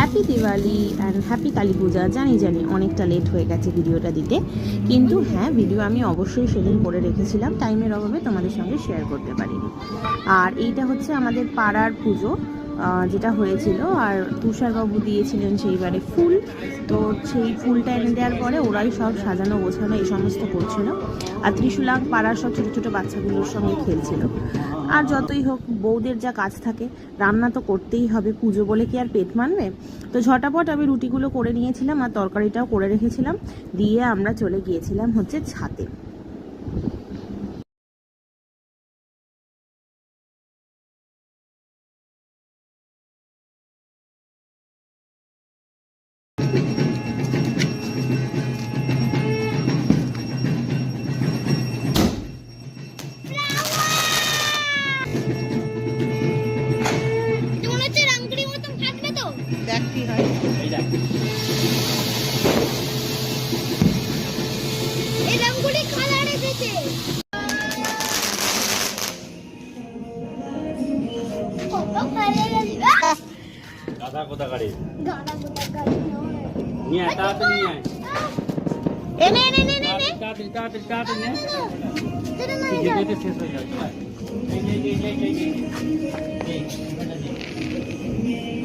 Happy Diwali and happy Kali Puja. জানি অনেকটা late হয়ে গেছে ভিডিওটা দিতে, কিন্তু হ্যাঁ, ভিডিও আমি অবশ্যই সেদিন করে রেখেছিলাম, টাইমের অভাবে তোমাদের সঙ্গে শেয়ার করতে পারিনি। আর এইটা হচ্ছে আমাদের পাড়ার পুজো যেটা হয়েছিল, আর তুষারবাবু দিয়েছিলেন সেইবারে ফুল। তো সেই ফুলটা এনে দেওয়ার পরে ওরাই সব সাজানো গোছানো এই সমস্ত করছিল, আর ত্রিশুলাং পাড়ার সব ছোটো ছোটো বাচ্চাগুলোর সঙ্গে খেলছিল। আর যতই হোক, বউদের যা কাজ থাকে, রান্না তো করতেই হবে, পুজো বলে কি আর পেট মানবে। তো ঝটাপট আমি রুটিগুলো করে নিয়েছিলাম আর তরকারিটাও করে রেখেছিলাম, দিয়ে আমরা চলে গিয়েছিলাম হচ্ছে ছাদে। দেখ কি হয়। এই রংগুলি কালার এসেছে। দাদা কোথা গাড়ি দাদা কোথা গাড়ি নিয়ে আয়, তাড়াতাড়ি নিয়ে আয়। এনে এনে এনে এনে এনে। তাড়াতাড়ি তাড়াতাড়ি তাড়াতাড়ি নে। যেটা না এই যে শেষ হয়ে যাচ্ছে। এই, এই, এই, এই, এই, এই, এই, এই, এই,